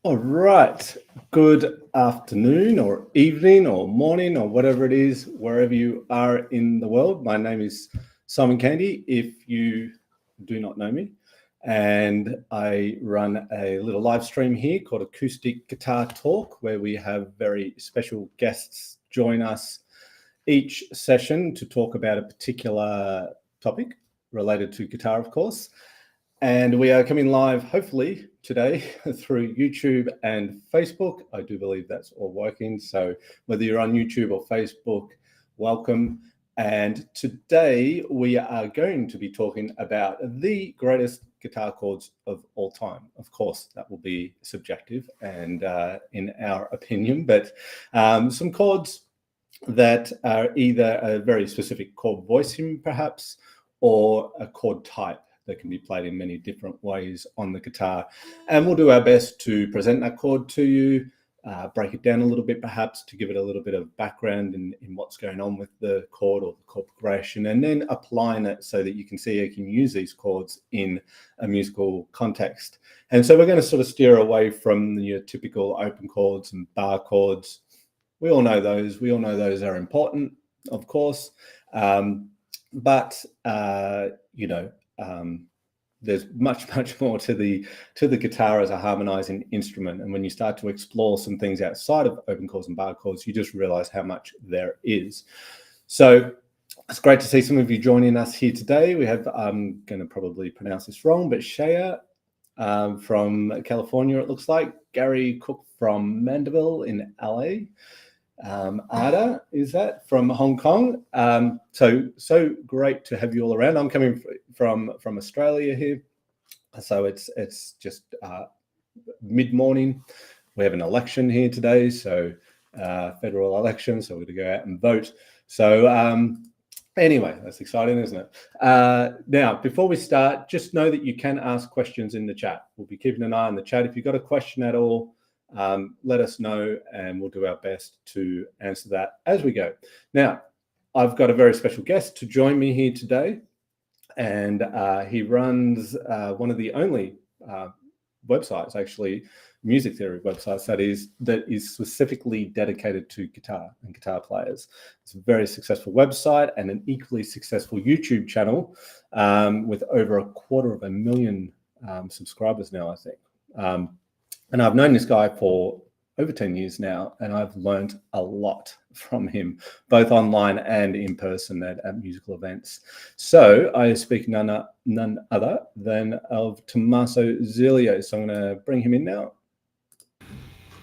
All right. Good afternoon or evening or morning or whatever it is, wherever you are in the world. My name is Simon Candy, if you do not know me. And I run a little live stream here called Acoustic Guitar Talk, where we have very special guests join us each session to talk about a particular topic related to guitar, of course. And we are coming live, hopefully, today through YouTube and Facebook. I do believe that's all working. So whether you're on YouTube or Facebook, welcome. And today we are going to be talking about the greatest guitar chords of all time. Of course, that will be subjective and in our opinion, but some chords that are either a very specific chord voicing, perhaps, or a chord type that can be played in many different ways on the guitar. And we'll do our best to present that chord to you, break it down a little bit perhaps to give it a little bit of background in what's going on with the chord or the chord progression, and then applying it so that you can see you can use these chords in a musical context. And so we're going to sort of steer away from your typical open chords and bar chords. We all know those. We all know those are important, of course. But there's much more to the guitar as a harmonizing instrument. And when you start to explore some things outside of open chords and bar chords, you just realize how much there is. So it's great to see some of you joining us here today. We have, I'm going to probably pronounce this wrong, but Shea from California, it looks like. Gary Cook from Mandeville in LA. Ada, is that from Hong Kong? So great to have you all around. I'm coming from Australia here, so it's just mid-morning. We have an election here today, so federal election, so we're going to go out and vote. So anyway, that's exciting, isn't it? Now, before we start, just know that you can ask questions in the chat. We'll be keeping an eye on the chat. If you've got a question at all, let us know and we'll do our best to answer that as we go. Now, I've got a very special guest to join me here today, and he runs one of the only websites, actually, music theory websites, that is specifically dedicated to guitar and guitar players. It's a very successful website and an equally successful YouTube channel with over 250,000 subscribers now, I think. And I've known this guy for over 10 years now, and I've learned a lot from him, both online and in person at musical events. So I speak none other than of Tommaso Zillio. So I'm going to bring him in now.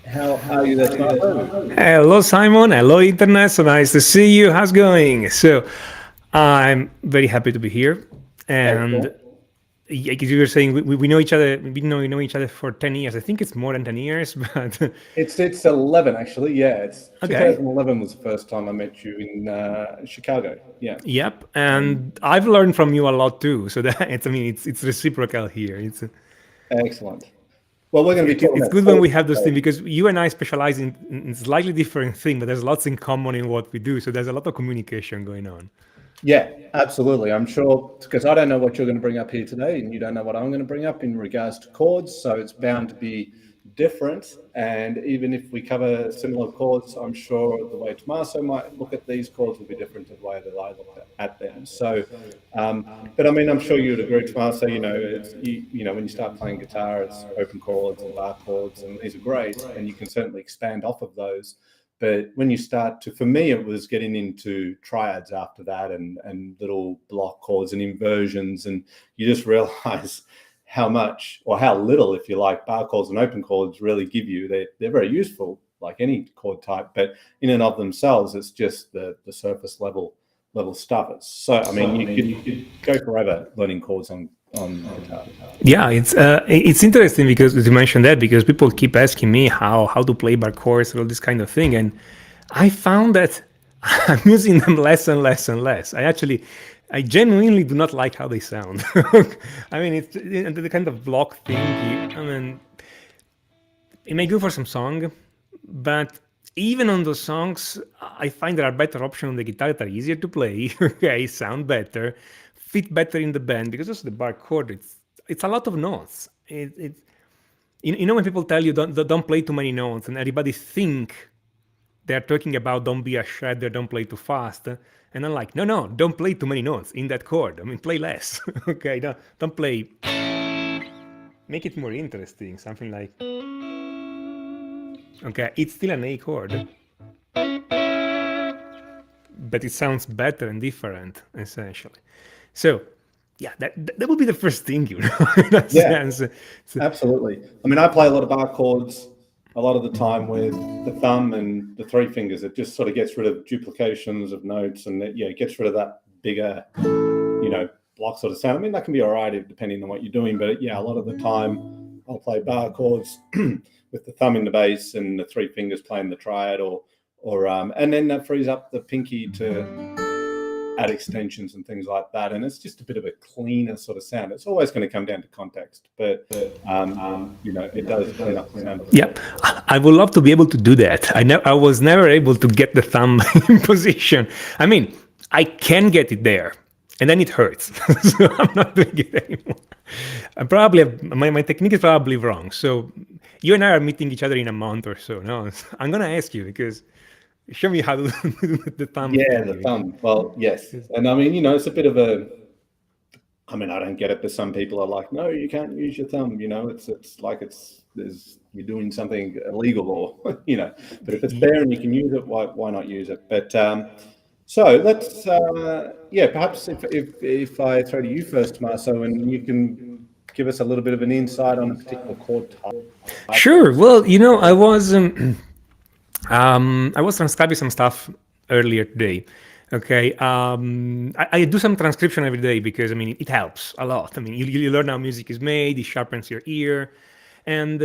How are you there, Tommaso? Hello, Simon. Hello, Internet. So nice to see you. How's it going? So I'm very happy to be here. And like you were saying, we know each other. We know each other for 10 years. I think it's more than 10 years, but it's 11 actually. Yeah, it's okay. 2011 was the first time I met you in Chicago. Yeah. Yep, and I've learned from you a lot too. So that it's reciprocal here. It's excellent. Well, we're going to be talking it's good when we have those things, because you and I specialize in slightly different things, but there's lots in common in what we do. So there's a lot of communication going on. Yeah, absolutely. I'm sure, because I don't know what you're going to bring up here today, and you don't know what I'm going to bring up in regards to chords. So it's bound to be different. And even if we cover similar chords, I'm sure the way Tommaso might look at these chords will be different to the way that I look at them. So, but I mean, I'm sure you would agree, Tommaso. You know, when you start playing guitar, it's open chords and bar chords, and these are great, and you can certainly expand off of those. But when you start to, for me, it was getting into triads after that, and little block chords and inversions, and you just realize how much, or how little, if you like, bar chords and open chords really give you. They're very useful, like any chord type, but in and of themselves, it's just the surface level stuff. So, I mean, you could go forever learning chords on guitar. Yeah, it's interesting because you mentioned that, because people keep asking me how to play bar chords and all this kind of thing, and I found that I'm using them less and less and less. I genuinely do not like how they sound. I mean, it's the kind of block thing. It may go for some song, but even on those songs, I find there are better options on the guitar that are easier to play. Okay, sound better, fit better in the band, because also the bar chord, it's a lot of notes. You know when people tell you don't play too many notes, and everybody think they're talking about don't be a shredder, don't play too fast. And I'm like, no, don't play too many notes in that chord. I mean, play less. Okay, don't play. Make it more interesting. Something like, okay, it's still an A chord, but it sounds better and different, essentially. So, yeah, that would be the first thing, in that sense. Absolutely. I mean, I play a lot of bar chords a lot of the time with the thumb and the three fingers. It just sort of gets rid of duplications of notes, and it gets rid of that bigger, block sort of sound. I mean, that can be all right depending on what you're doing, but a lot of the time I'll play bar chords with the thumb in the bass and the three fingers playing the triad, or and then that frees up the pinky to add extensions and things like that, and it's just a bit of a cleaner sort of sound. It's always going to come down to context, but it does clean up the sound. Yep, I would love to be able to do that. I was never able to get the thumb in position. I mean, I can get it there, and then it hurts. So I'm not doing it anymore. My technique is probably wrong. So you and I are meeting each other in a month or so. No, I'm gonna ask you, because show me how to do the thumb. Yeah, the thumb. Well, yes. And I mean, it's a bit of I don't get it, but some people are like, no, you can't use your thumb. It's like you're doing something illegal, or, but if it's there and you can use it, why not use it? But so let's, perhaps if I throw to you first, Tommaso, and you can give us a little bit of an insight on a particular chord type. Sure. Well, I was transcribing some stuff earlier today. Okay, I do some transcription every day because it helps a lot. You learn how music is made, it sharpens your ear, and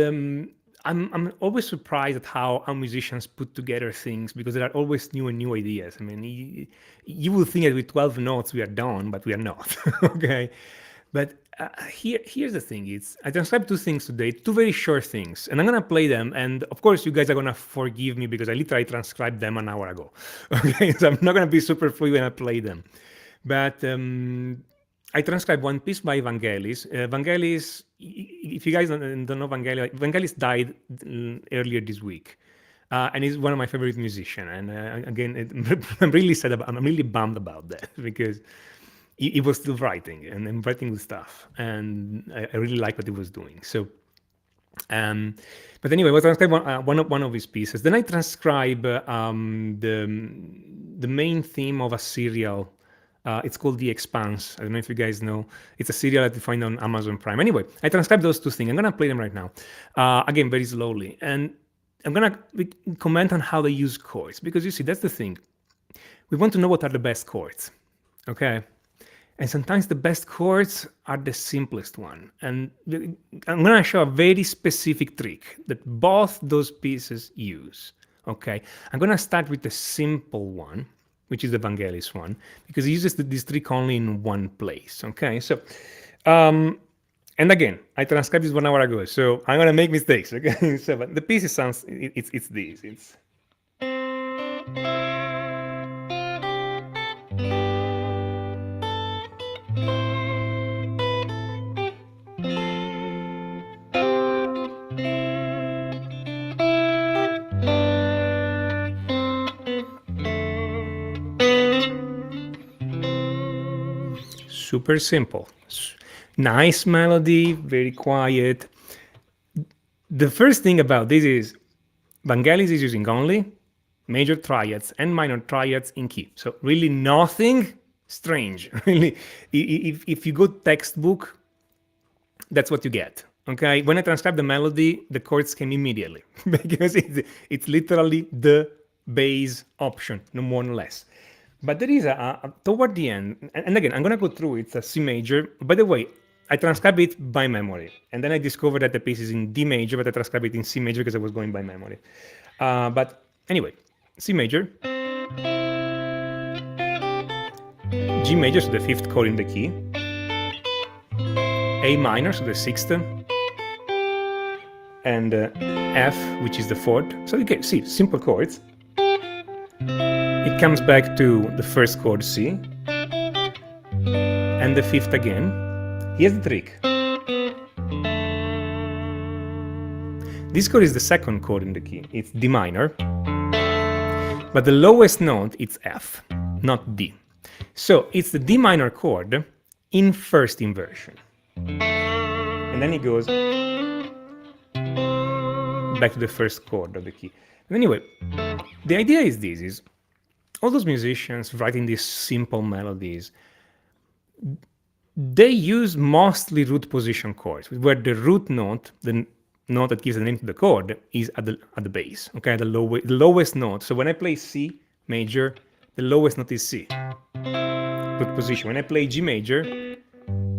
I'm always surprised at how musicians put together things, because there are always new ideas. You will think that with 12 notes we are done, but we are not. Okay, but here's the thing. I transcribed two things today, two very short things, and I'm gonna play them. And of course, you guys are gonna forgive me because I literally transcribed them an hour ago. Okay, so I'm not gonna be super free when I play them. But I transcribed one piece by Vangelis. Vangelis, if you guys don't know Vangelis died earlier this week. And he's one of my favorite musicians. And again, I'm really I'm really bummed about that, because he was still writing and writing good stuff, and I really like what he was doing. So, but anyway, I transcribed one of his pieces. Then I transcribe the main theme of a serial. It's called The Expanse. I don't know if you guys know. It's a serial that you find on Amazon Prime. Anyway, I transcribed those two things. I'm gonna play them right now, again very slowly, and I'm gonna comment on how they use chords, because you see, that's the thing. We want to know what are the best chords, okay? And sometimes the best chords are the simplest one. And I'm going to show a very specific trick that both those pieces use. Okay, I'm going to start with the simple one, which is the Vangelis one, because he uses this trick only in one place. Okay, so, and again, I transcribed this 1 hour ago, so I'm going to make mistakes. Okay, so but the piece sounds, it's this. It's. Super simple, nice melody, very quiet. The first thing about this is Vangelis is using only major triads and minor triads in key. So really nothing strange. Really, if you go textbook, that's what you get. Okay, when I transcribe the melody, the chords came immediately because it's literally the bass option, no more no less. But there is toward the end, and again, I'm going to go through it, it's a C major. By the way, I transcribed it by memory. And then I discovered that the piece is in D major, but I transcribed it in C major because I was going by memory. But anyway, C major, G major, so the fifth chord in the key, A minor, so the sixth, and F, which is the fourth. So you can see, simple chords. It comes back to the first chord C, and the fifth again. Here's the trick. This chord is the second chord in the key. It's D minor, but the lowest note is F, not D. So it's the D minor chord in first inversion. And then it goes back to the first chord of the key. And anyway, the idea is this, is all those musicians writing these simple melodies, they use mostly root position chords, where the root note, the note that gives the name to the chord, is at the bass, okay, the lowest note. So when I play C major, the lowest note is C, root position. When I play G major,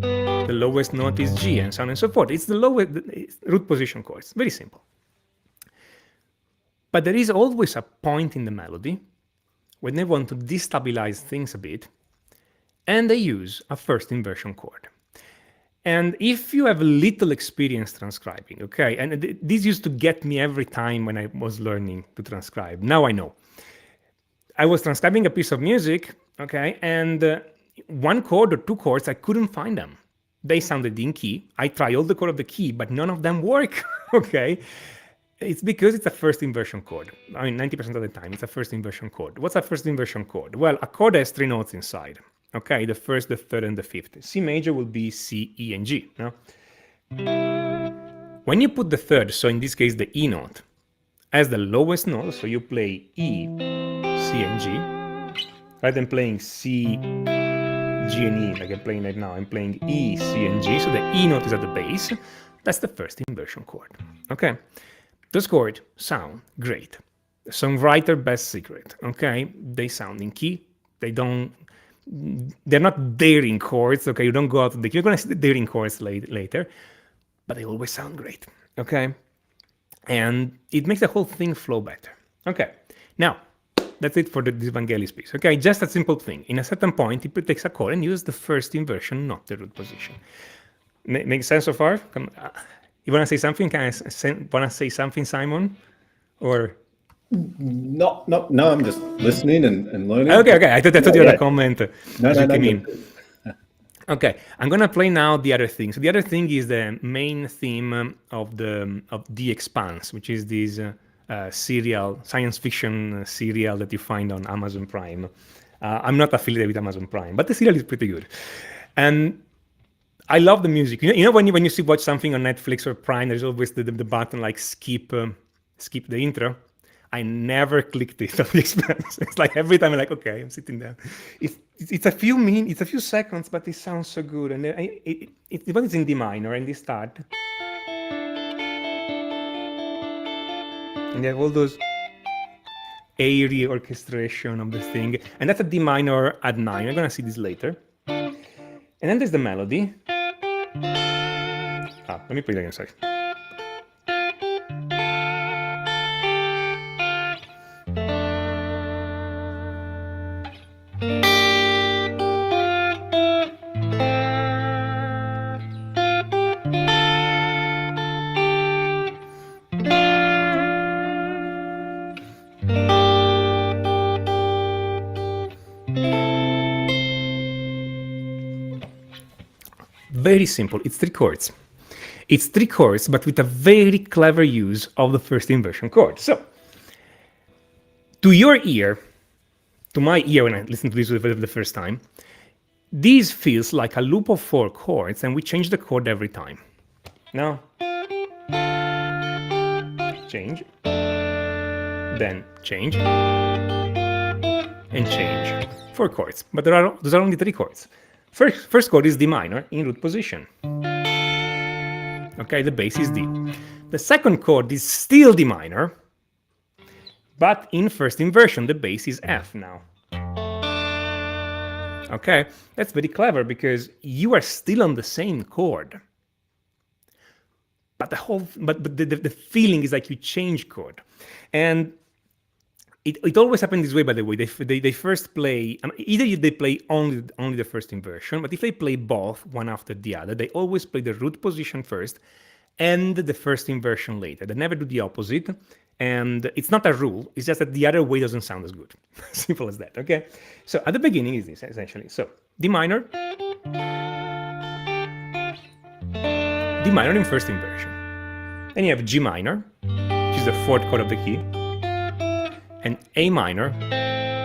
the lowest note is G, and so on and so forth. It's the lowest root position chords, very simple. But there is always a point in the melody when they want to destabilize things a bit, and they use a first inversion chord. And if you have a little experience transcribing, okay, and this used to get me every time when I was learning to transcribe. Now I know. I was transcribing a piece of music, okay, and one chord or two chords, I couldn't find them. They sounded in key. I tried all the chords of the key, but none of them work, okay? It's because it's a first inversion chord. I mean, 90% of the time, it's a first inversion chord. What's a first inversion chord? Well, a chord has three notes inside. Okay, the first, the third, and the fifth. C major will be C, E, and G. No? When you put the third, so in this case the E note, as the lowest note, so you play E, C, and G, rather than playing C, G, and E, like I'm playing right now, I'm playing E, C, and G, so the E note is at the bass. That's the first inversion chord. Okay, those chords sound great. The songwriter best secret. Okay, they sound in key. They're not daring chords, okay? You don't go out of the key. You're going to see the daring chords later, but they always sound great, okay? And it makes the whole thing flow better. Okay, now, that's it for this Vangelis piece, okay? Just a simple thing. In a certain point, it takes a chord and uses the first inversion, not the root position. Makes sense so far? You want to say something? Want to say something, Simon? Or... No, I'm just listening and learning. Okay. I thought you had a comment as you came in. No. Okay, I'm gonna play now the other thing. So the other thing is the main theme of The Expanse, which is this serial, science fiction serial that you find on Amazon Prime. I'm not affiliated with Amazon Prime, but the serial is pretty good. And I love the music. You know when you watch something on Netflix or Prime, there's always the button like skip the intro. I never clicked it on The Expanse. It's like every time I'm like, okay, I'm sitting there. It's a few minutes, it's a few seconds, but it sounds so good. And it's in D minor and they start. And they have all those airy orchestration of the thing. And that's a D minor add 9. I'm gonna see this later. And then there's the melody. Let me play it again, sorry. Very simple. It's three chords. It's three chords, but with a very clever use of the first inversion chord. So, to your ear, to my ear when I listen to this for the first time, this feels like a loop of 4 chords, and we change the chord every time. Now, change, then change, and change. 4 chords, but those are only 3 chords. First chord is D minor in root position. Okay, the bass is D. The second chord is still D minor, but in first inversion, the bass is F now. Okay, that's very clever because you are still on the same chord. But the feeling is like you change chord. And it always happens this way, by the way. They first play, either they play only the first inversion, but if they play both, one after the other, they always play the root position first and the first inversion later. They never do the opposite. And it's not a rule, it's just that the other way doesn't sound as good. Simple as that, okay? So at the beginning is this, essentially. So D minor in first inversion. Then you have G minor, which is the 4th chord of the key, and A minor,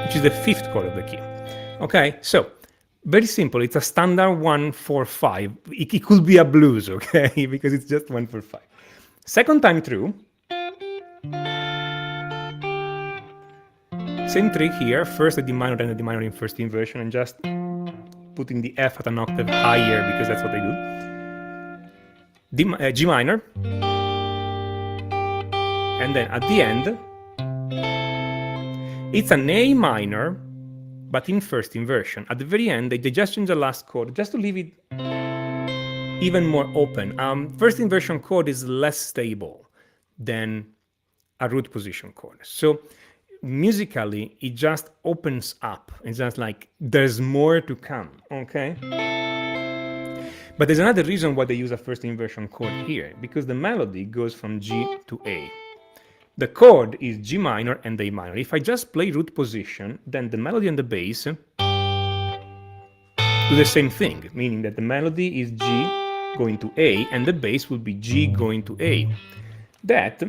which is the 5th chord of the key. Okay, so very simple. It's a standard 1-4-5. It could be a blues, okay, because it's just 1-4-5. Second time through, same trick here. First the D minor, then the D minor in first inversion, and just putting the F at an octave higher because that's what they do. G minor, and then at the end, it's an A minor, but in first inversion. At the very end, they just change the last chord just to leave it even more open. First inversion chord is less stable than a root position chord. So musically, it just opens up. It's just like there's more to come, okay? But there's another reason why they use a first inversion chord here, because the melody goes from G to A. The chord is G minor and A minor. If I just play root position, then the melody and the bass do the same thing, meaning that the melody is G going to A and the bass will be G going to A. That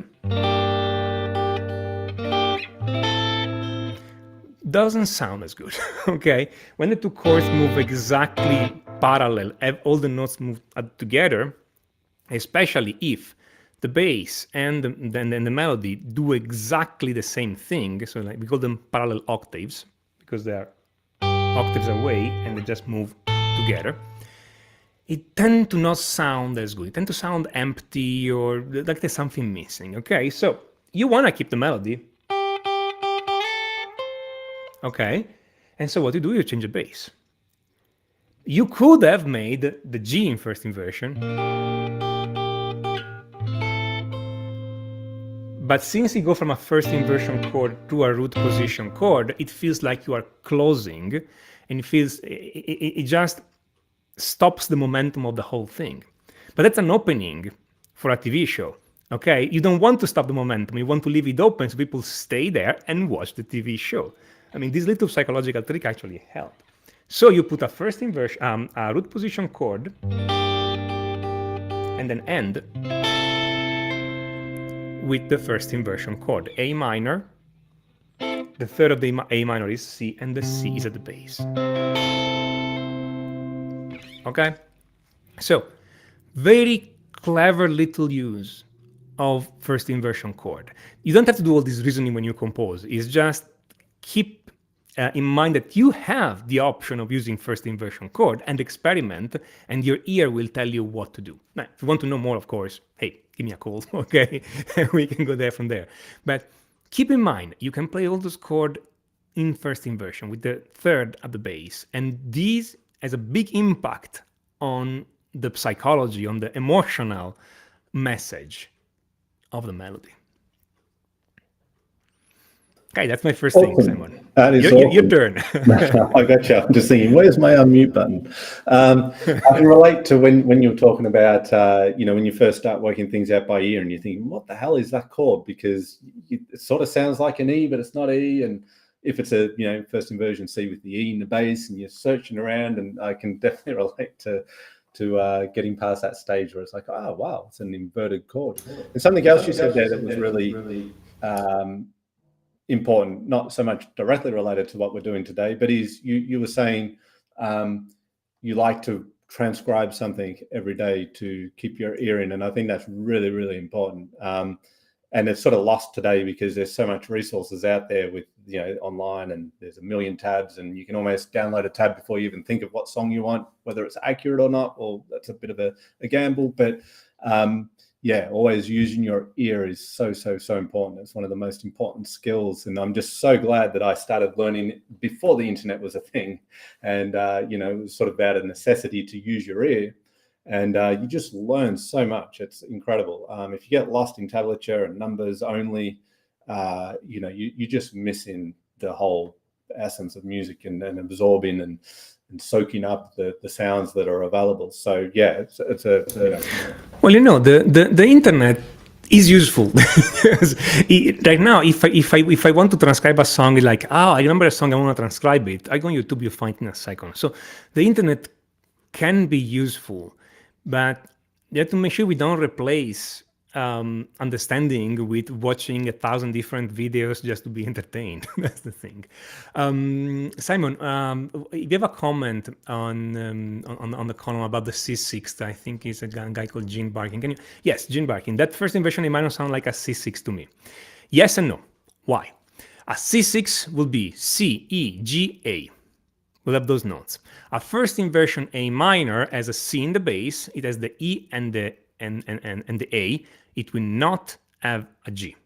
doesn't sound as good, okay? When the two chords move exactly parallel, all the notes move together, especially if the bass and the melody do exactly the same thing, so like we call them parallel octaves, because they are octaves away and they just move together, it tend to not sound as good. It tend to sound empty or like there's something missing, okay? So you want to keep the melody, okay? And so what you do, you change the bass. You could have made the G in first inversion, but since you go from a first inversion chord to a root position chord, it feels like you are closing, and it just stops the momentum of the whole thing. But that's an opening for a TV show, okay? You don't want to stop the momentum. You want to leave it open so people stay there and watch the TV show. I mean, this little psychological trick actually helped. So you put a first inversion, a root position chord, and then end with the first inversion chord, A minor. The third of the A minor is C, and the C is at the bass. Okay? So, very clever little use of first inversion chord. You don't have to do all this reasoning when you compose. It's just keep in mind that you have the option of using first inversion chord and experiment, and your ear will tell you what to do. Now, if you want to know more, of course, hey, give me a call, okay? We can go there from there. But keep in mind, you can play all those chords in first inversion with the third at the bass, and this has a big impact on the psychology, on the emotional message of the melody. Okay, that's my first thing, Simon. That is your turn. I got you. I'm just thinking, where's my unmute button? I can relate to when you're talking about, when you first start working things out by ear and you're thinking, what the hell is that chord? Because it sort of sounds like an E, but it's not E. And if it's a, first inversion C with the E in the bass and you're searching around, and I can definitely relate to getting past that stage where it's like, oh, wow, it's an inverted chord. And something else you said there that was really important, not so much directly related to what we're doing today, but is you were saying you like to transcribe something every day to keep your ear in, and I think that's really, really important. And it's sort of lost today because there's so much resources out there with online, and there's a million tabs, and you can almost download a tab before you even think of what song you want, whether it's accurate or not. Well, that's a bit of a gamble, but always using your ear is so important. It's one of the most important skills, and I'm just so glad that I started learning before the internet was a thing, and it was sort of about a necessity to use your ear, and you just learn so much. It's incredible. If you get lost in tablature and numbers only, you're just missing the whole essence of music and absorbing and soaking up the sounds that are available. So it's Well, the internet is useful. Right now, if I want to transcribe a song, it's like, I remember a song, I want to transcribe it. I go on YouTube, you find it in a second. So the internet can be useful, but you have to make sure we don't replace understanding with watching 1,000 different videos just to be entertained. That's the thing. Simon, if you have a comment on the column about the C6, I think it's a guy called Gene Barkin. Can you? Yes, Gene Barkin. That first inversion A minor sound like a C6 to me. Yes and no. Why? A C6 will be C, E, G, A. We'll have those notes. A first inversion A minor has a C in the bass. It has the E and the A. It will not have a G.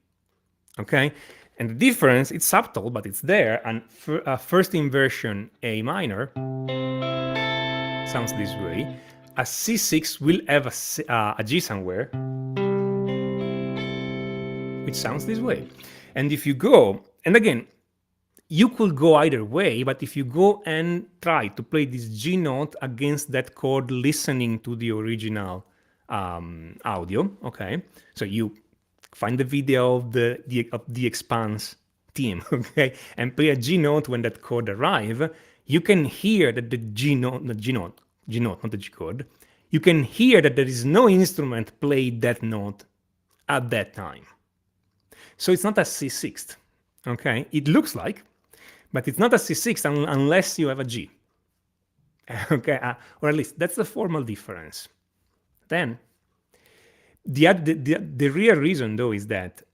Okay? And the difference, it's subtle, but it's there. And a first inversion A minor sounds this way. A C6 will have a G somewhere, which sounds this way. And if you go, and again, you could go either way, but if you go and try to play this G note against that chord listening to the original audio, okay? So you find the video of the Expanse team, okay? And play a G note when that chord arrives, you can hear that the G note, not the G chord, you can hear that there is no instrument played that note at that time. So it's not a C6, okay? It looks like, but it's not a C6 unless you have a G. Okay, or at least that's the formal difference. Then, the real reason though is that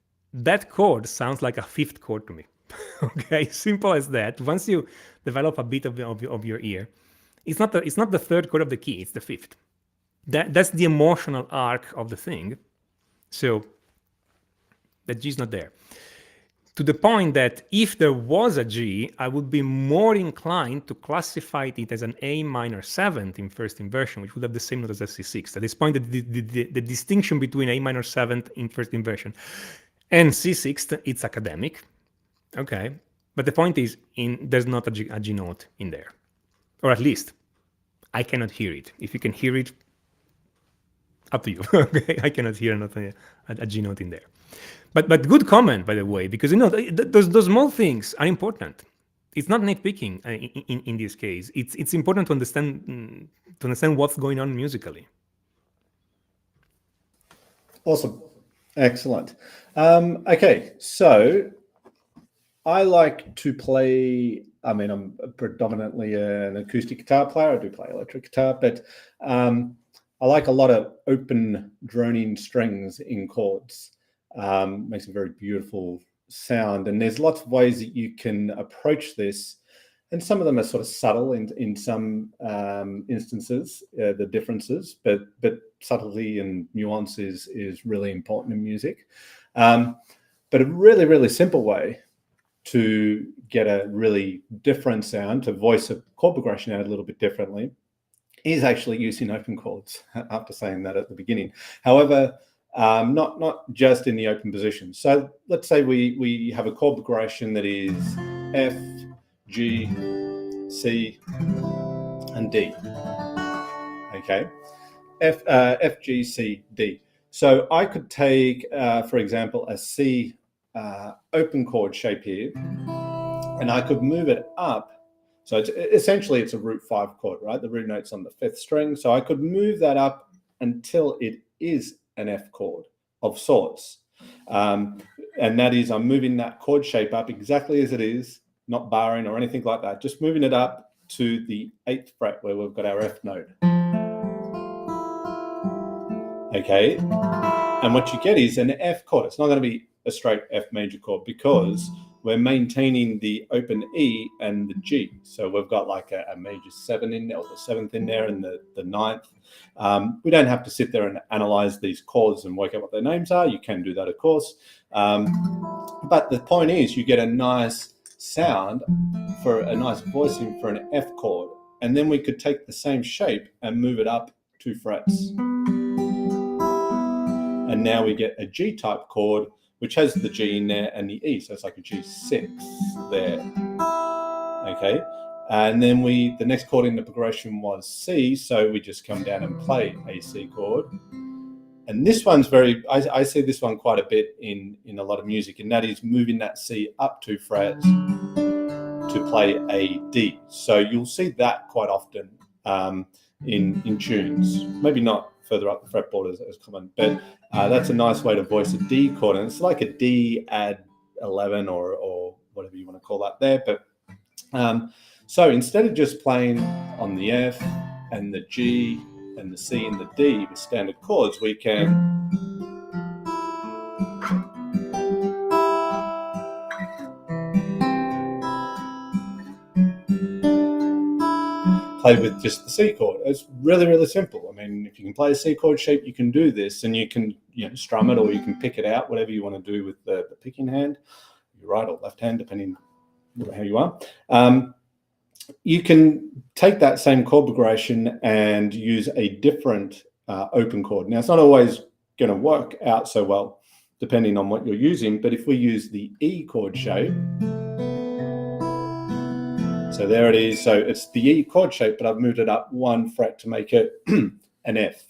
chord sounds like a fifth chord to me. Okay, simple as that. Once you develop a bit of your ear, it's not the third chord of the key; it's the fifth. That's the emotional arc of the thing. So that G is not there. To the point that if there was a G, I would be more inclined to classify it as an A minor seventh in first inversion, which would have the same note as a C6. At this point, the distinction between A minor seventh in first inversion and C6, it's academic. Okay, but the point is, there's not a G note in there. Or at least, I cannot hear it. If you can hear it, up to you. Okay, I cannot hear a G note in there. But good comment, by the way, because those small things are important. It's not nitpicking in this case. It's important to understand what's going on musically. Awesome, excellent. Okay, so I like to play. I mean, I'm predominantly an acoustic guitar player. I do play electric guitar, but I like a lot of open droning strings in chords. Makes a very beautiful sound, and there's lots of ways that you can approach this, and some of them are sort of subtle in some instances, the differences, but subtlety and nuance is really important in music. But a really, really simple way to get a really different sound, to voice a chord progression out a little bit differently, is actually using open chords, after saying that at the beginning. However, not just in the open position. So let's say we have a chord progression that is F, G, C, and D. Okay, F, G, C, D. So I could take, for example, a C open chord shape here, and I could move it up. So essentially it's a root 5 chord, right? The root note's on the 5th string. So I could move that up until it is an F chord of sorts. And that is, I'm moving that chord shape up exactly as it is, not barring or anything like that, just moving it up to the 8th fret where we've got our F note. Okay, and what you get is an F chord. It's not going to be a straight F major chord because we're maintaining the open E and the G. So we've got like a major 7 in there, or the 7th in there, and the 9th. We don't have to sit there and analyze these chords and work out what their names are. You can do that, of course. But the point is, you get a nice sound for a nice voicing for an F chord. And then we could take the same shape and move it up 2 frets. And now we get a G type chord, which has the G in there and the E. So it's like a G6 there. Okay. And then the next chord in the progression was C. So we just come down and play a C chord. And this one's I see this one quite a bit in a lot of music, and that is moving that C up 2 frets to play a D. So you'll see that quite often in tunes. Maybe not further up the fretboard as common. But that's a nice way to voice a D chord, and it's like a D add 11 or whatever you want to call that there. But so instead of just playing on the F and the G and the C and the D with standard chords, we can play with just the C chord. It's really, really simple. I mean, if you can play a C chord shape, you can do this, and you can strum it, or you can pick it out, whatever you want to do with the picking hand, your right or left hand, depending how you are. You can take that same chord progression and use a different open chord. Now, it's not always going to work out so well, depending on what you're using, but if we use the E chord shape, so there it is. So it's the E chord shape, but I've moved it up 1 fret to make it an F.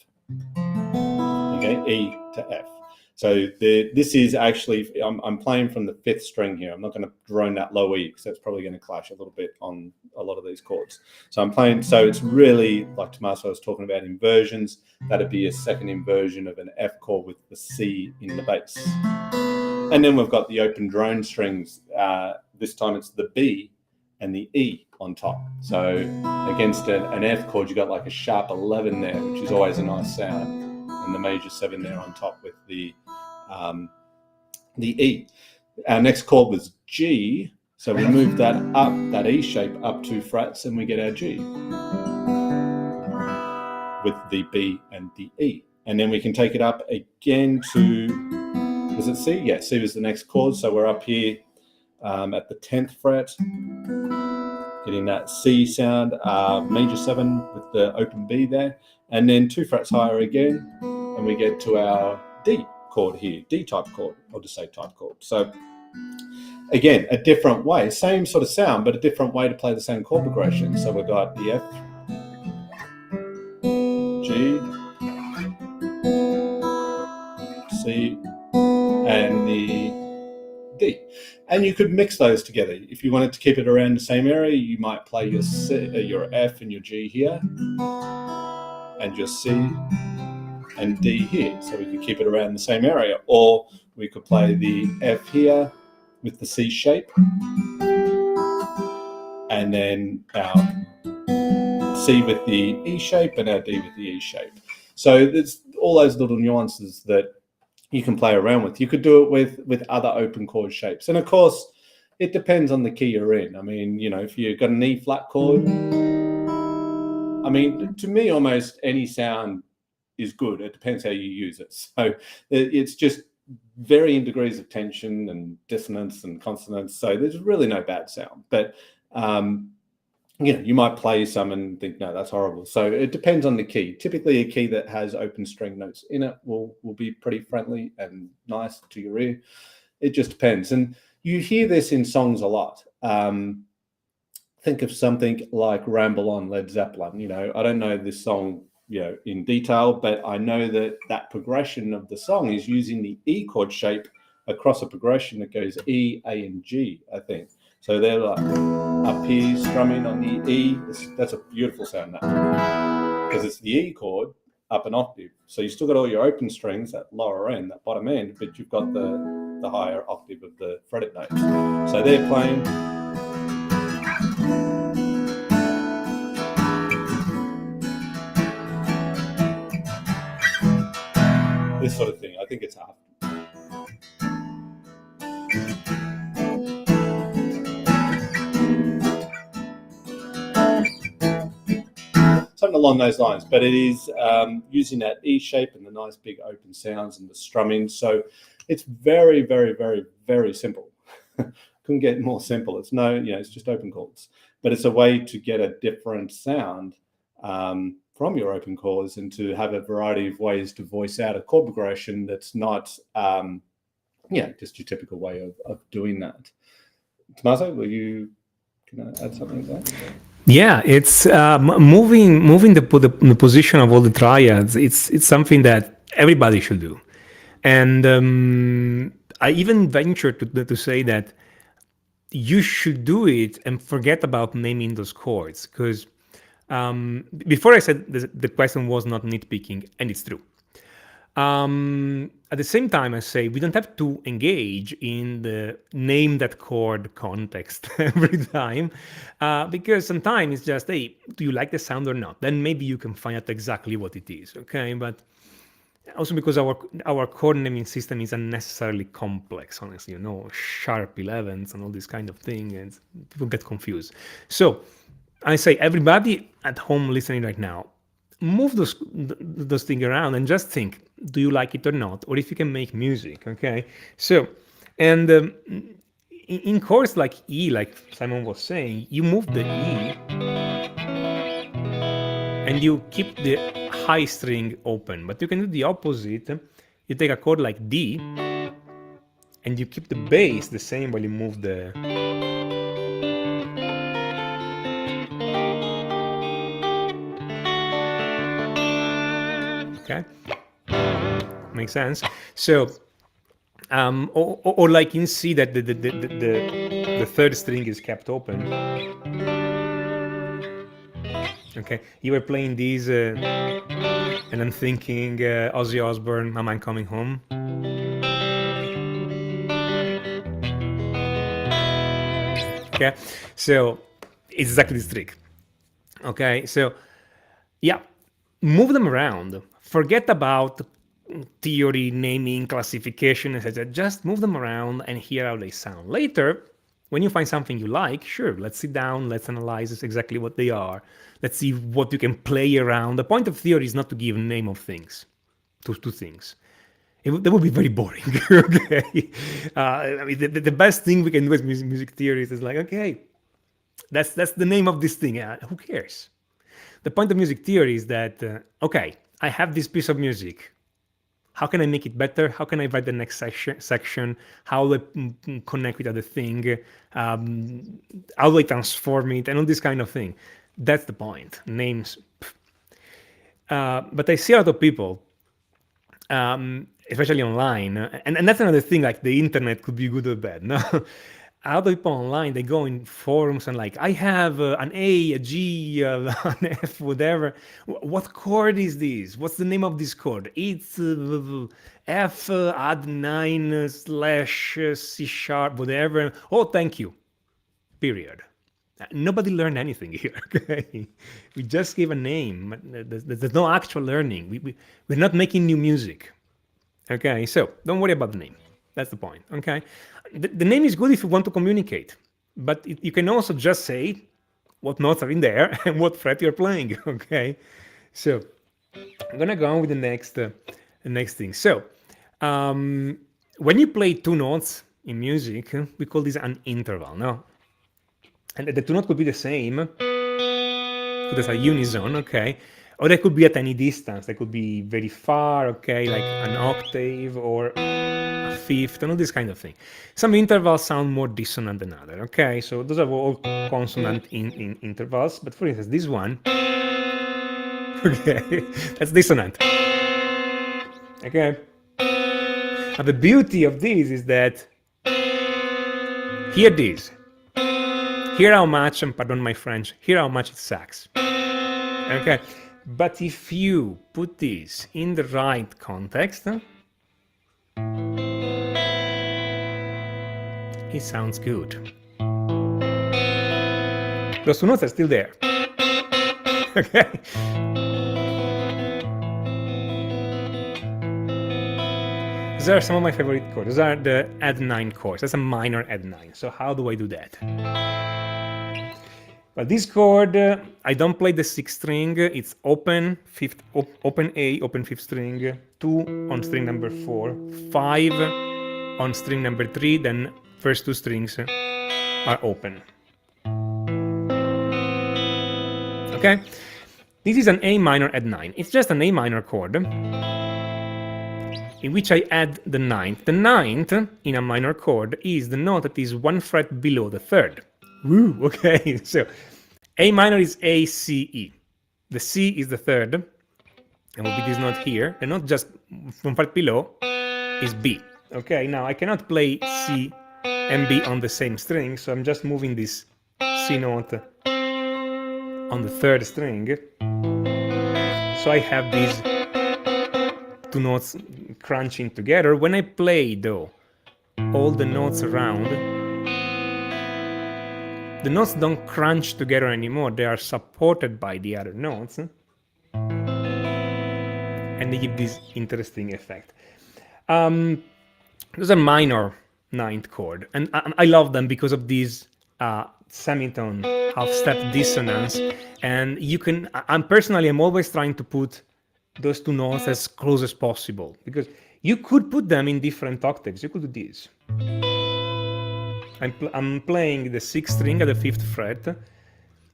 Okay, E to F. So this is actually, I'm playing from the 5th string here. I'm not going to drone that low E because that's probably going to clash a little bit on a lot of these chords. So I'm playing, so it's really, like Tommaso was talking about inversions, that'd be a second inversion of an F chord with the C in the bass. And then we've got the open drone strings. This time it's the B and the E on top. So against an F chord, you got like a sharp 11 there, which is always a nice sound. And the major 7 there on top with the E. Our next chord was G, so we moved that up, that E shape up 2 frets, and we get our G with the B and the E. And then we can take it up again to, was it C? Yeah, C was the next chord, so we're up here at the 10th fret, getting that C sound, major 7 with the open B there, and then 2 frets higher again, and we get to our D chord here, D type chord, I'll just say type chord. So again, a different way, same sort of sound, but a different way to play the same chord progression. So we've got the F, G, C, and the D. And you could mix those together. If you wanted to keep it around the same area, you might play your C, your F and your G here, and your C and D here. So we could keep it around the same area. Or we could play the F here with the C shape, and then our C with the E shape and our D with the E shape. So there's all those little nuances that you can play around with. You could do it with other open chord shapes. And of course, it depends on the key you're in. I mean, if you've got an E flat chord, I mean, to me, almost any sound is good. It depends how you use it. So it's just varying degrees of tension and dissonance and consonance. So there's really no bad sound. But you might play some and think, no, that's horrible. So it depends on the key. Typically, a key that has open string notes in it will be pretty friendly and nice to your ear. It just depends. And you hear this in songs a lot. Think of something like Ramble On, Led Zeppelin. I don't know this song in detail, but I know that progression of the song is using the E chord shape across a progression that goes E, A, and G, I think. So they're like up here strumming on the E. That's a beautiful sound, that, because it's the E chord up an octave. So you still got all your open strings at lower end, that bottom end, but you've got the higher octave of the fretted notes. So they're playing. This sort of thing. I think it's half. Something along those lines, but it is using that E shape and the nice big open sounds and the strumming. So it's very, very, very, very simple. Couldn't get more simple. It's it's just open chords, but it's a way to get a different sound from your open chords and to have a variety of ways to voice out a chord progression that's not, just your typical way of doing that. Tommaso, can I add something to that? Yeah, it's moving the position of all the triads. It's something that everybody should do, and I even venture to say that you should do it and forget about naming those chords, because Before I said the question was not nitpicking, and it's true. At the same time, I say we don't have to engage in the name that chord context every time, because sometimes it's just, hey, do you like the sound or not? Then maybe you can find out exactly what it is, okay? But also because our chord naming system is unnecessarily complex, honestly, sharp 11s and all this kind of thing, and people get confused. So I say, everybody at home listening right now, move those things around and just think, do you like it or not, or if you can make music, okay? So, and in chords like E, like Simon was saying, you move the E and you keep the high string open, but you can do the opposite. You take a chord like D and you keep the bass the same while you move the... Okay, makes sense. So, or like in C, that the third string is kept open. Okay, you were playing these, and I'm thinking Ozzy Osbourne, "Am I Coming Home?" Okay, so it's exactly this trick. Okay, so yeah, move them around. Forget about theory, naming, classification, etc. Just move them around and hear how they sound. Later, when you find something you like, sure, let's sit down, let's analyze exactly what they are. Let's see what you can play around. The point of theory is not to give a name of things, to things. That would be very boring. Okay, I mean, the best thing we can do with music theory is like, okay, that's the name of this thing. Who cares? The point of music theory is that, okay, I have this piece of music. How can I make it better? How can I write the next section? How do I connect with other thing? How do I transform it? And all this kind of thing. That's the point. Names. But I see a lot of people, especially online, and that's another thing, like the internet could be good or bad. No? Other people online, they go in forums and like, I have an A, a G, an F, whatever. What chord is this? What's the name of this chord? It's F add 9 slash C sharp, whatever. Oh, thank you. Period. Nobody learned anything here. Okay? We just gave a name. There's no actual learning. We're not making new music. Okay, so don't worry about the name. That's the point, okay? The name is good if you want to communicate, but you can also just say what notes are in there and what fret you're playing, okay? So I'm gonna go on with the next thing. So when you play two notes in music, we call this an interval, no? And the two notes could be the same, so there's a unison, okay? Or they could be at any distance. They could be very far, okay, like an octave or a fifth, and all this kind of thing. Some intervals sound more dissonant than other, okay? So those are all consonant in intervals. But for instance, this one, okay, that's dissonant, okay? Now the beauty of this is that, hear this. Hear how much, and pardon my French, hear how much it sucks. Okay, but if you put this in the right context, it sounds good. Those two notes are still there. Okay. These are some of my favorite chords. Those are the add 9 chords. That's a minor add 9. So how do I do that? Well, this chord, I don't play the 6th string. It's open, open A, open 5th string, 2 on string number 4, 5 on string number 3, then first 2 strings are open. Okay? This is an A minor add 9. It's just an A minor chord in which I add the 9th. The 9th in a minor chord is the note that is 1 fret below the 3rd. Woo, okay, so A minor is A, C, E. The C is the 3rd, and will be this note here. The note just 1 fret below is B. Okay, now I cannot play C and B on the same string, so I'm just moving this C note on the third string. So I have these two notes crunching together. When I play, though, all the notes around, the notes don't crunch together anymore. They are supported by the other notes, and they give this interesting effect. Those are minor ninth chord, and I love them because of these semitone half-step dissonance. And you can, I'm always trying to put those two notes as close as possible, because you could put them in different octaves. You could do this. I'm playing the sixth string at the fifth fret,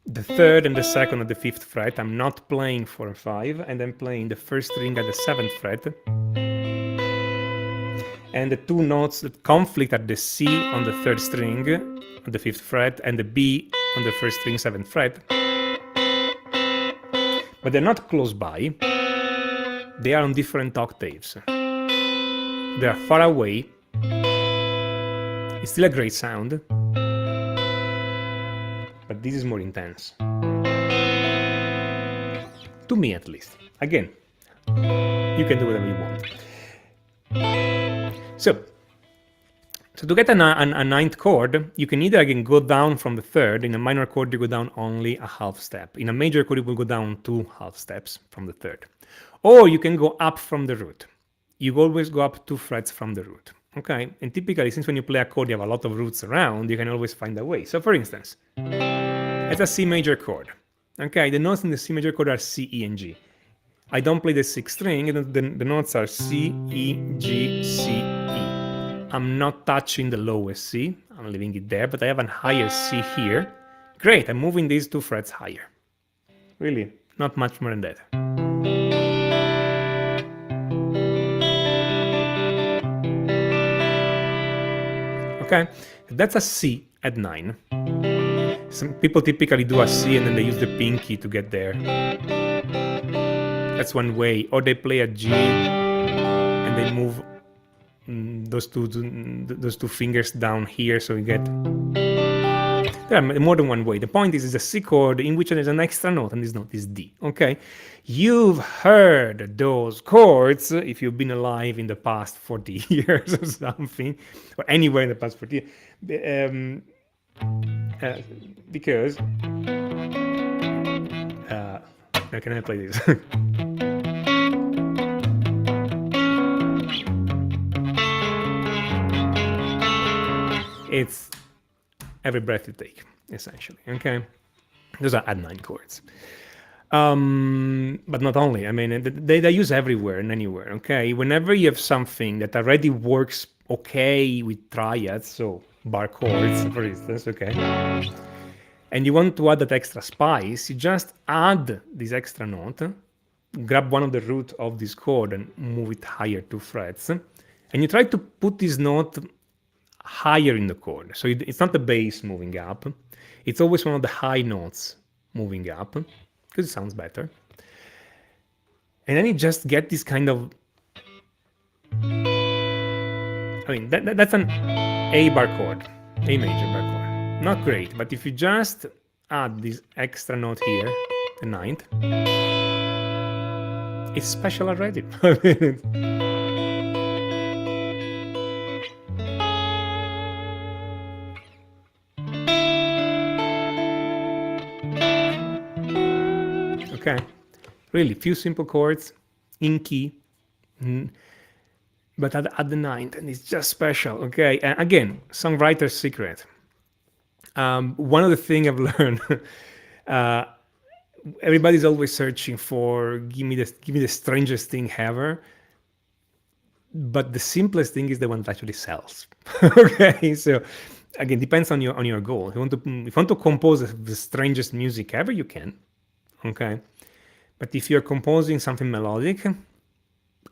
the third and the second at the fifth fret. I'm not playing 4 and 5, and I'm playing the first string at the seventh fret. And the two notes that conflict are the C on the third string on the fifth fret and the B on the first string, seventh fret. But they're not close by. They are on different octaves. They are far away. It's still a great sound, but this is more intense. To me, at least. Again, you can do whatever you want. So to get a ninth chord, you can either again go down from the third. In a minor chord, you go down only a half step. In a major chord, you will go down 2 half steps from the third. Or you can go up from the root. You always go up 2 frets from the root. Okay, and typically, since when you play a chord, you have a lot of roots around, you can always find a way. So for instance, it's a C major chord. Okay, the notes in the C major chord are C, E, and G. I don't play the sixth string, and the notes are C, E, G, C, E. I'm not touching the lowest C, I'm leaving it there, but I have a higher C here. Great, I'm moving these 2 frets higher. Really, not much more than that. Okay, that's a C at 9. Some people typically do a C and then they use the pinky to get there. That's one way. Or they play a G and they move those two fingers down here, so you get. There are more than one way. The point is, it's a C chord in which there's an extra note, and this note is D. Okay, you've heard those chords if you've been alive in the past 40 years or something, or anywhere in the past 40 years, because how can I play this? It's every breath you take, essentially. Okay, those are add 9 chords. But not only. I mean, they use everywhere and anywhere. Okay, whenever you have something that already works okay with triads, so bar chords, for instance. Okay, and you want to add that extra spice, you just add this extra note, grab one of the root of this chord and move it higher 2 frets, and you try to put this note higher in the chord. So it's not the bass moving up, it's always one of the high notes moving up, because it sounds better. And then you just get this kind of, I mean, that's an A bar chord, A major bar chord. Not great, but if you just add this extra note here, the ninth, it's special already. Okay, really few simple chords in key, but at the ninth, and it's just special. Okay, and again, songwriter's secret. One of the things I've learned, everybody's always searching for give me the strangest thing ever, but the simplest thing is the one that actually sells. Okay, so again, depends on your goal. If you want to compose the strangest music ever, you can. Okay, but if you're composing something melodic,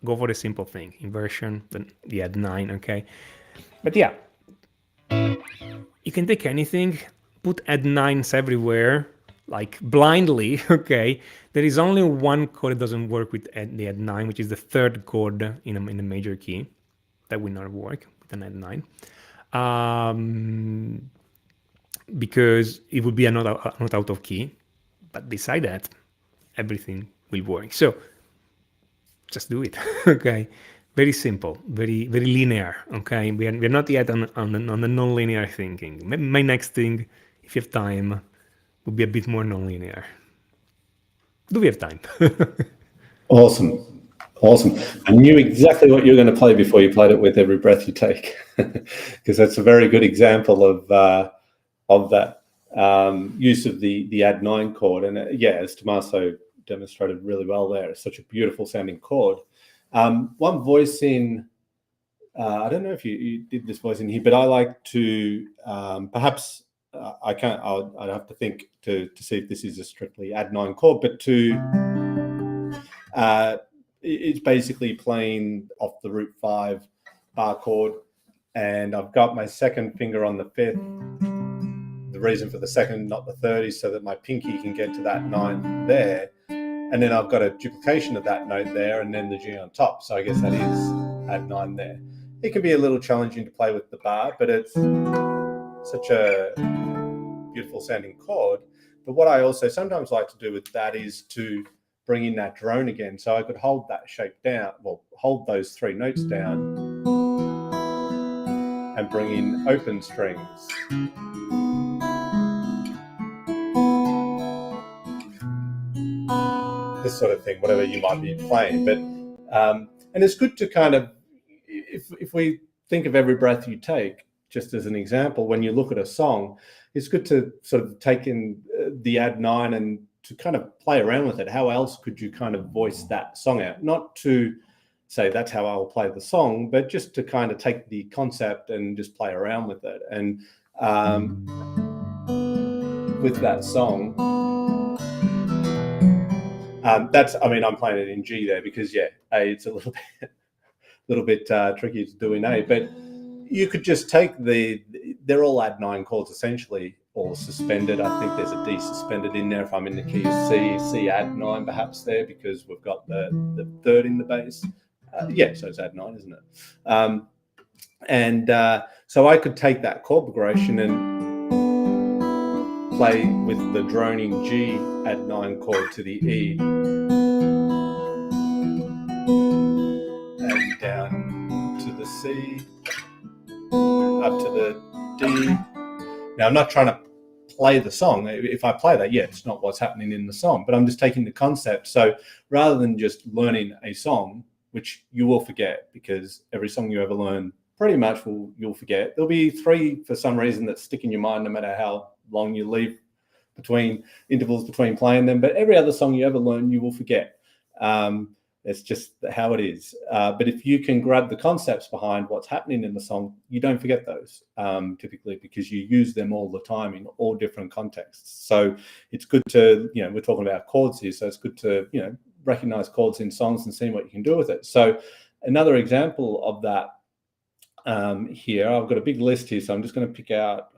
go for the simple thing, inversion, then the add 9. Okay, but yeah, you can take anything, put add 9s everywhere, like blindly. Okay, there is only one chord that doesn't work with the add 9, which is the third chord in a major key. That will not work with an add 9, because it would be a note out of key. But beside that, everything will work. So just do it. Okay, very simple, very linear. Okay, we're not yet on the non-linear thinking. My next thing, if you have time, would be a bit more non-linear. Do we have time? Awesome. I knew exactly what you were going to play before you played it with Every Breath You Take, because that's a very good example of that use of the add 9 chord. And as Tommaso demonstrated really well there, it's such a beautiful sounding chord. One voice in, I don't know if you did this voice in here, but I like to perhaps I'd have to think to see if this is a strictly add 9 chord, but it's basically playing off the root 5 bar chord, and I've got my second finger on the 5th. The reason for the second, not the third, is so that my pinky can get to that 9 there, and then I've got a duplication of that note there, and then the G on top. So I guess that is add 9 there. It can be a little challenging to play with the bar, but it's such a beautiful sounding chord. But what I also sometimes like to do with that is to bring in that drone again. So I could hold that shape down, hold those 3 notes down and bring in open strings. This sort of thing, whatever you might be playing. But and it's good to kind of, if we think of Every Breath You Take, just as an example, when you look at a song, it's good to sort of take in the add 9 and to kind of play around with it. How else could you kind of voice that song out? Not to say that's how I'll play the song, but just to kind of take the concept and just play around with it. And with that song, I'm playing it in G there because it's a little bit tricky to do in A, but you could just take they're all add 9 chords essentially, or suspended. I think there's a D suspended in there if I'm in the key of C add 9 perhaps there, because we've got the 3rd in the bass. So it's add 9, isn't it? So I could take that chord progression and play with the droning G add 9 chord to the E, and down to the C, up to the D. Now, I'm not trying to play the song. If I play that, it's not what's happening in the song, but I'm just taking the concept. So rather than just learning a song, which you will forget, because every song you ever learn pretty much you'll forget. There'll be 3 for some reason that stick in your mind no matter how long you leave between intervals between playing them, but every other song you ever learn you will forget. It's just how it is. But if you can grab the concepts behind what's happening in the song, you don't forget those typically, because you use them all the time in all different contexts. So it's good to, we're talking about chords here, so it's good to, recognize chords in songs and see what you can do with it. So another example of that here, I've got a big list here, so I'm just going to pick out.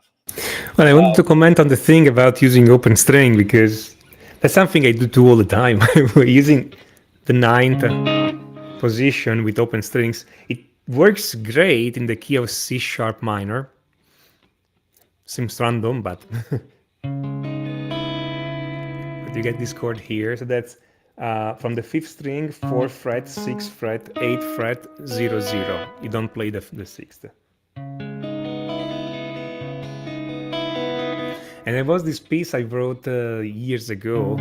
Well, I wanted to comment on the thing about using open string, because that's something I do all the time. We're using the 9th position with open strings. It works great in the key of C sharp minor. Seems random, but you get this chord here. So that's from the 5th string, 4th fret, 6th fret, 8th fret, 0, 0. You don't play the 6th. And there was this piece I wrote years ago.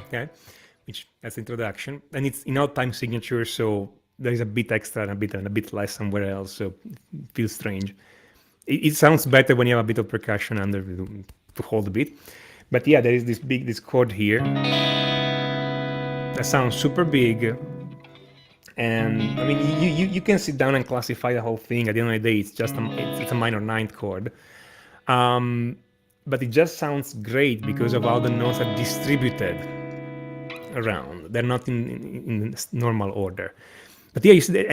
Okay, which as introduction, and it's in odd time signature, so there is a bit extra and a bit less somewhere else, so it feels strange. It sounds better when you have a bit of percussion under to hold a bit. But there is this chord here that sounds super big, and I mean you can sit down and classify the whole thing. At the end of the day, it's just it's a minor 9th chord, but it just sounds great because of how the notes are distributed around. They're not in normal order. But you see,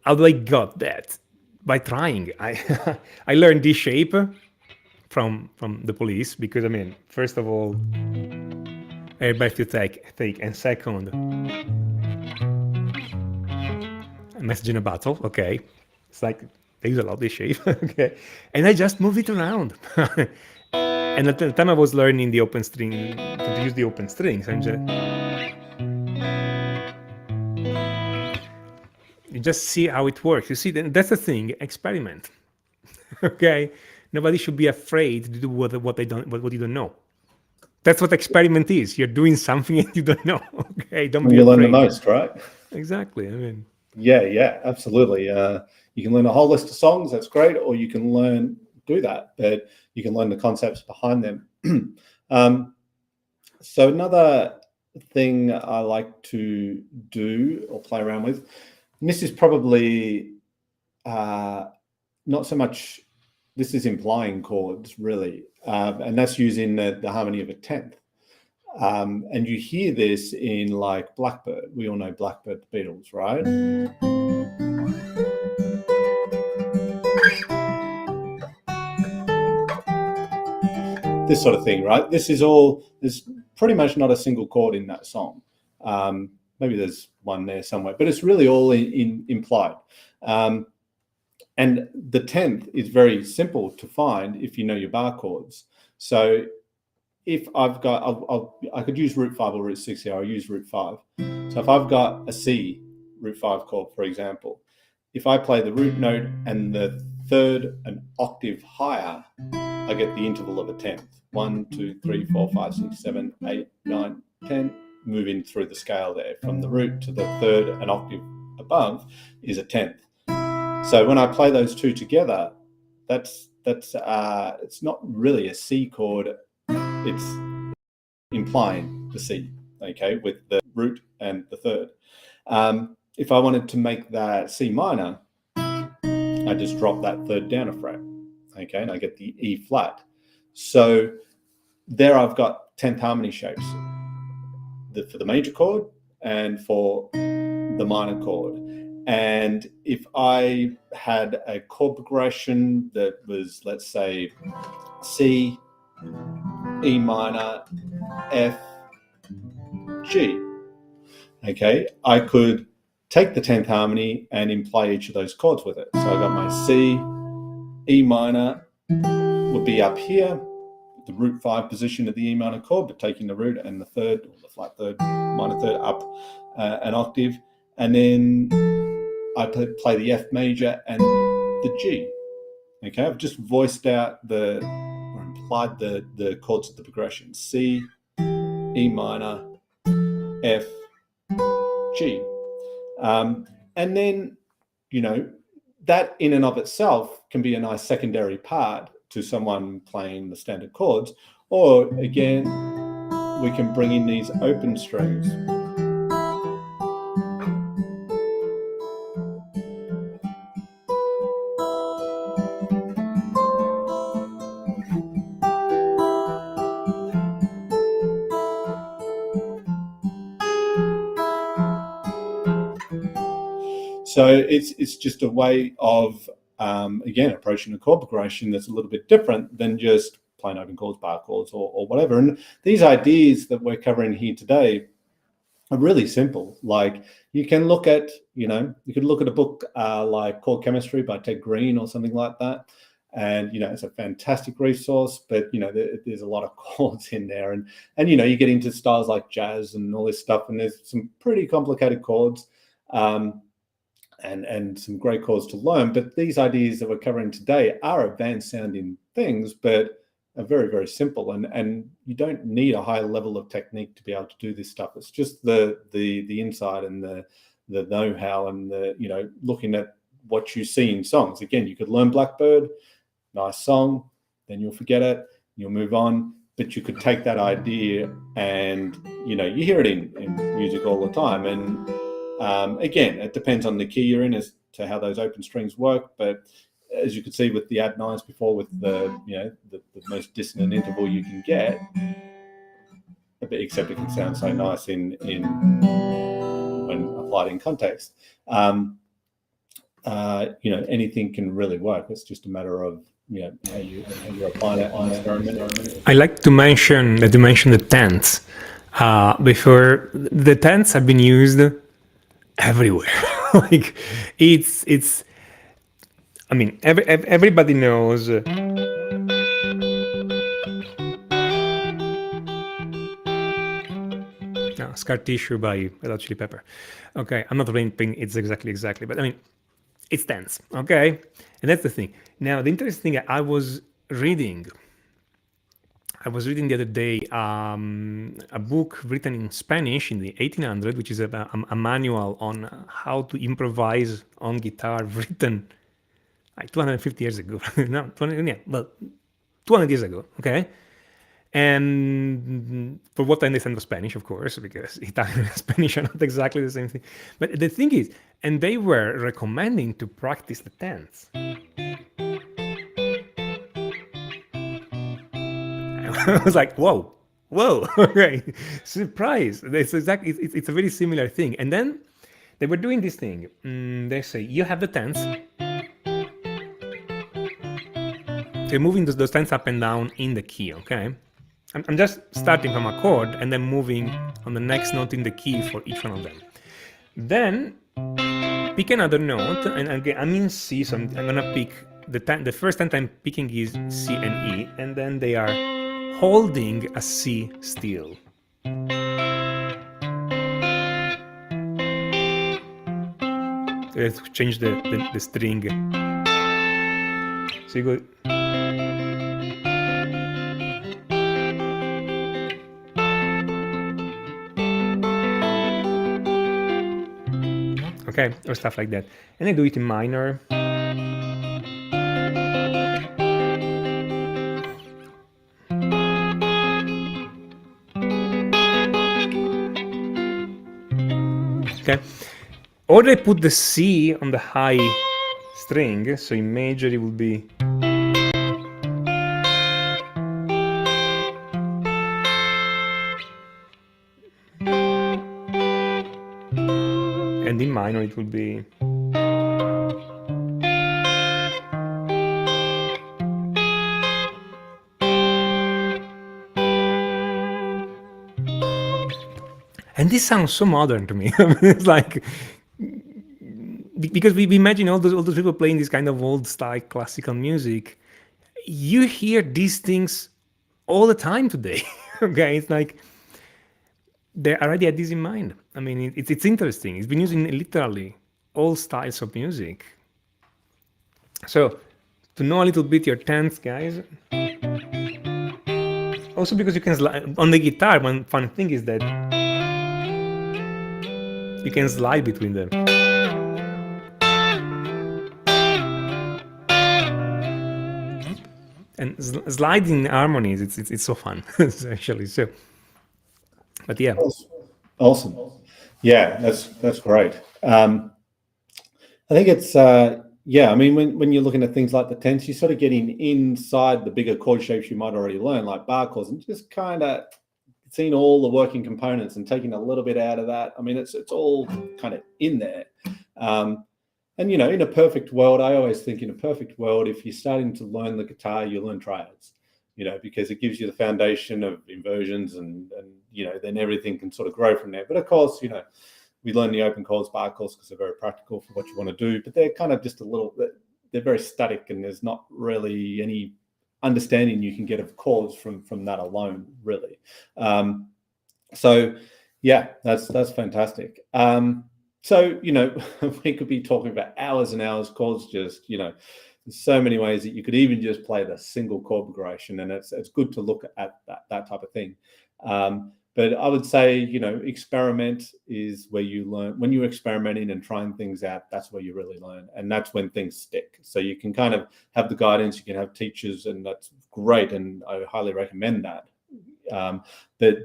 how do I got that? By trying. I learned this shape from the Police, because I mean, first of all, Everybody to take. And second, a message in a bottle. Okay, it's like they use a lot this shape. Okay, and I just move it around. And at the time I was learning the open string, to use the open strings, and you just see how it works. You see, that's the thing. Experiment. Okay, nobody should be afraid to do what you don't know. That's what experiment is. You're doing something and you don't know. Okay, don't be you afraid. learn the most, right? Exactly. I mean, yeah, absolutely. You can learn a whole list of songs. That's great, or you can do that, but you can learn the concepts behind them. So another thing I like to do or play around with, and this is probably not so much. This is implying chords, really, and that's using the harmony of a tenth. And you hear this in like Blackbird. We all know Blackbird, the Beatles, right? This sort of thing, right? There's pretty much not a single chord in that song. Maybe there's one there somewhere, but it's really all implied. And the tenth is very simple to find if you know your bar chords. So if I've got, I could use root 5 or root 6 here. I'll use root 5. So if I've got a C root 5 chord, for example, if I play the root note and the third an octave higher, I get the interval of a tenth. 1, 2, 3, 4, 5, 6, 7, 8, 9, 10. Moving through the scale there from the root to the third an octave above is a tenth. So when I play those two together, that's it's not really a C chord. It's implying the C, okay, with the root and the third. If I wanted to make that C minor, I just drop that third down a fret, okay, and I get the E flat. So there I've got 10th harmony shapes for the major chord and for the minor chord. And if I had a chord progression that was, let's say, C, E minor, F, G, okay, I could take the 10th harmony and imply each of those chords with it. So I got my C, E minor would be up here, the root 5 position of the E minor chord, but taking the root and the third, or the flat third, minor third up an octave, and then I play the F major and the G. Okay, I've just voiced out or implied the chords of the progression: C, E minor, F, G. And then, that in and of itself can be a nice secondary part to someone playing the standard chords. Or again, we can bring in these open strings. So it's just a way of, again, approaching a chord progression that's a little bit different than just plain open chords, bar chords, or whatever. And these ideas that we're covering here today are really simple. Like you can look at, you could look at a book like Chord Chemistry by Ted Green or something like that. And, it's a fantastic resource, but, there's a lot of chords in there. And you get into styles like jazz and all this stuff, and there's some pretty complicated chords. And some great chords to learn. But these ideas that we're covering today are advanced sounding things, but are very, very simple. And you don't need a high level of technique to be able to do this stuff. It's just the insight and the know-how and looking at what you see in songs. Again, you could learn Blackbird, nice song, then you'll forget it, you'll move on. But you could take that idea and, you hear it in music all the time. And again, it depends on the key you're in as to how those open strings work. But as you could see with the add nines before, with the most dissonant interval you can get, except it can sound so nice in when applied in context. Anything can really work. It's just a matter of how you're applying it on experiment. I like to mention that you mentioned the tenths. before the tenths have been used everywhere. Like it's. I mean, everybody knows. No, Scar Tissue by Red Hot Chili Pepper. Okay, I'm not playing it's exactly, but I mean, it's tense. Okay, and that's the thing. Now, the interesting thing I was reading the other day a book written in Spanish in the 1800s, which is a manual on how to improvise on guitar, written like 250 years ago. No, 20, yeah, well, 200 years ago. Okay. And for what I understand of Spanish, of course, because Italian and Spanish are not exactly the same thing. But the thing is, and they were recommending to practice the tenths. I was like, whoa, okay, surprise. It's exactly, it's a very similar thing. And then they were doing this thing. They say, you have the tenths. They're moving those tenths up and down in the key, okay? I'm just starting from a chord and then moving on the next note in the key for each one of them. Then pick another note, and again, I'm in C, so I'm gonna pick the first tenth I'm picking is C and E, and then they are holding a C still. Let's change the string. So you go. Okay, or stuff like that. And I do it in minor. Okay. Or I put the C on the high string, so in major it will be. And in minor it will be. And this sounds so modern to me. It's like, because we imagine all those people playing this kind of old style classical music. You hear these things all the time today. Okay, it's like they already had this in mind. I mean, it's interesting. It's been used in literally all styles of music. So to know a little bit your tenths, guys. Also because you can slide on the guitar. One fun thing is that you can slide between them. And sliding harmonies, it's so fun, actually. So, but yeah. Awesome. Yeah, that's great. I think it's yeah. I mean, when you're looking at things like the tenths, you're sort of getting inside the bigger chord shapes you might already learn, like bar chords, and just kind of seeing all the working components and taking a little bit out of that. I mean, it's all kind of in there. And, you know, in a perfect world, I always think in a perfect world, if you're starting to learn the guitar, you learn triads, you know, because it gives you the foundation of inversions and you know, then everything can sort of grow from there. But of course, you know, we learn the open chords, bar chords, because they're very practical for what you want to do, but they're kind of just a little bit, they're very static, and there's not really any understanding you can get of chords from that alone, really. So yeah, that's fantastic. So, you know, we could be talking about hours and hours. Chords, just, you know, there's so many ways that you could even just play the single chord progression, and it's good to look at that type of thing. But I would say, you know, experiment is where you learn. When you're experimenting and trying things out, that's where you really learn, and that's when things stick. So you can kind of have the guidance, you can have teachers, and that's great, and I highly recommend that. But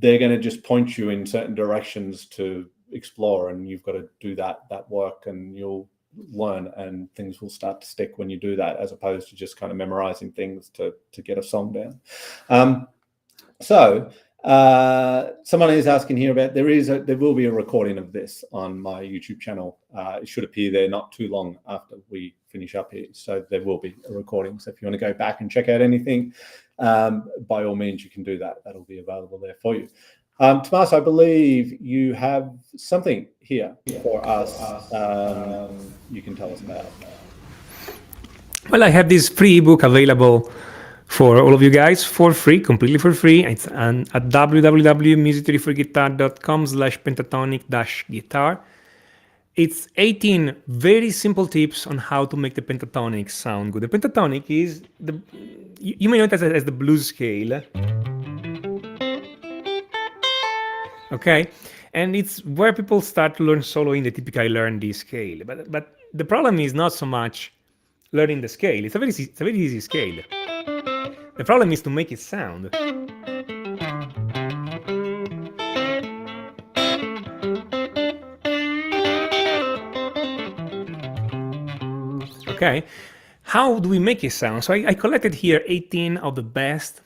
they're going to just point you in certain directions to explore, and you've got to do that work, and you'll learn, and things will start to stick when you do that, as opposed to just kind of memorizing things to get a song down. So someone is asking here about, there will be a recording of this on my YouTube channel. It should appear there not too long after we finish up here, so there will be a recording. So if you want to go back and check out anything, by all means you can do that. That'll be available there for you. Tommaso, I believe you have something here for us. You can tell us about. Well, I have this free ebook available for all of you guys for free, completely for free. It's at www.musictheoryforguitar.com/pentatonic-guitar. It's 18 very simple tips on how to make the pentatonic sound good. The pentatonic is you may know it as the blues scale. Okay, and it's where people start to learn soloing. They typically learn this scale, but the problem is not so much learning the scale. It's a very easy scale. The problem is to make it sound. Okay, how do we make it sound? So I collected here 18 of the best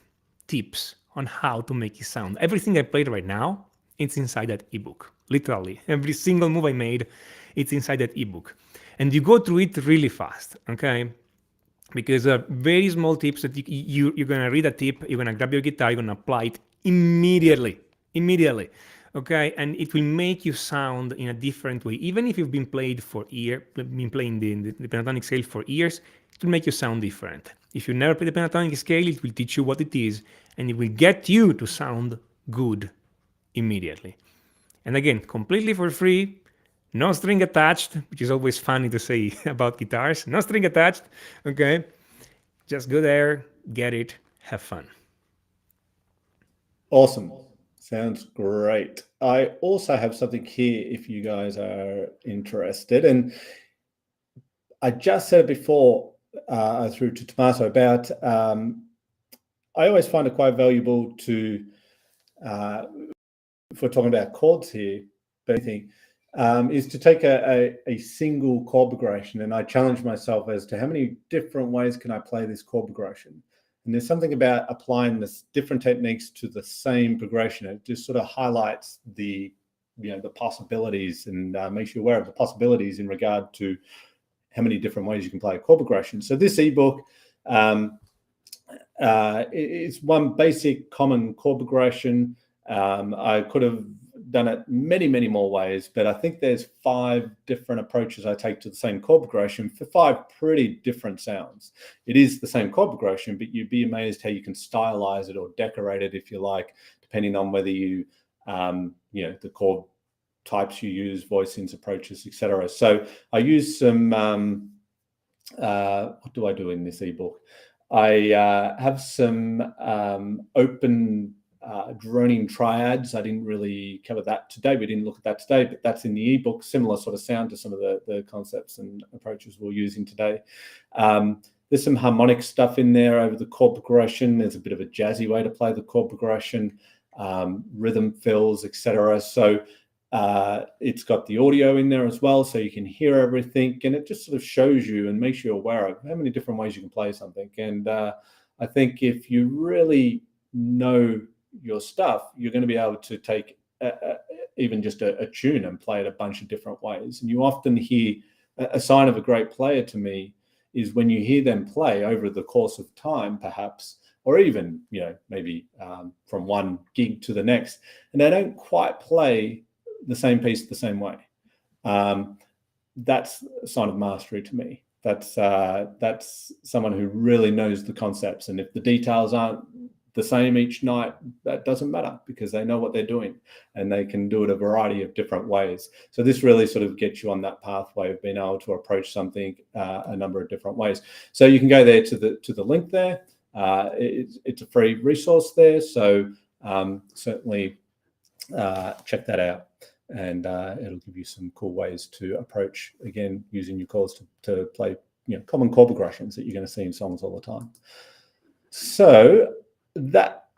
tips on how to make it sound. Everything I played right now, it's inside that ebook. Literally, every single move I made, it's inside that ebook. And you go through it really fast, okay? Because very small tips that you're gonna read a tip, you're gonna grab your guitar, you're gonna apply it immediately, okay? And it will make you sound in a different way. Even if you've been playing the pentatonic scale for years, it will make you sound different. If you never play the pentatonic scale, it will teach you what it is, and it will get you to sound good immediately. And again, completely for free, no string attached, which is always funny to say about guitars. No string attached, okay? Just go there, get it, have fun. Awesome. Sounds great. I also have something here if you guys are interested. And I just said it before through to Tommaso about, I always find it quite valuable to, if we're talking about chords here, but anything, is to take a single chord progression, and I challenge myself as to how many different ways can I play this chord progression. And there's something about applying this different techniques to the same progression. It just sort of highlights the possibilities and makes you aware of the possibilities in regard to how many different ways you can play a chord progression. So this ebook is one basic common chord progression. I could have done it many more ways, but I think there's 5 different approaches I take to the same chord progression for 5 pretty different sounds. It is the same chord progression, but you'd be amazed how you can stylize it or decorate it, if you like, depending on whether you, the chord types you use, voicings, approaches, etc. So I use some, what do I do in this ebook? I have some open droning triads. I didn't really cover that today. We didn't look at that today, but that's in the ebook. Similar sort of sound to some of the concepts and approaches we're using today. There's some harmonic stuff in there over the chord progression. There's a bit of a jazzy way to play the chord progression, rhythm fills, etc. So it's got the audio in there as well, so you can hear everything, and it just sort of shows you and makes you aware of how many different ways you can play something. And I think if you really know your stuff, you're going to be able to take even just a tune and play it a bunch of different ways. And you often hear a sign of a great player to me is when you hear them play over the course of time, perhaps, or even, maybe from one gig to the next, and they don't quite play the same piece the same way. That's a sign of mastery to me. That's someone who really knows the concepts. And if the details aren't the same each night, that doesn't matter, because they know what they're doing and they can do it a variety of different ways. So this really sort of gets you on that pathway of being able to approach something a number of different ways. So you can go there to the link there. It's a free resource there. So certainly check that out, and it'll give you some cool ways to approach, again, using your chords to play common chord progressions that you're going to see in songs all the time. So that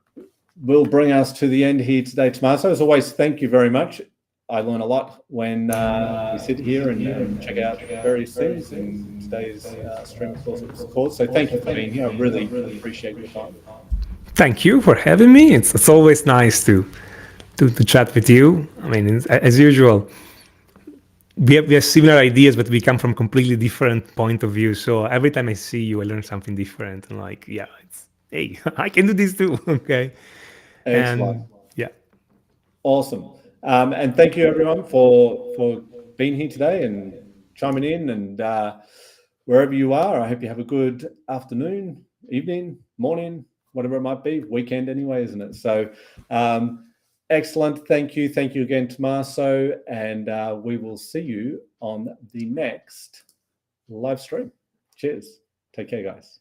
will bring us to the end here today, Tommaso. As always, thank you very much. I learn a lot when we sit here and check out various things in today's stream of chords. So thank you for being here. I really appreciate your time. Thank you for having me. It's always nice to chat with you. I mean, as usual, we have similar ideas, but we come from completely different point of view. So every time I see you, I learn something different. And like, hey, I can do this too. Okay. Excellent. Yeah. Awesome. And thank you everyone for being here today and chiming in, and wherever you are, I hope you have a good afternoon, evening, morning, whatever it might be, weekend anyway, isn't it? So excellent. Thank you again, Tommaso, and we will see you on the next live stream. Cheers. Take care, guys.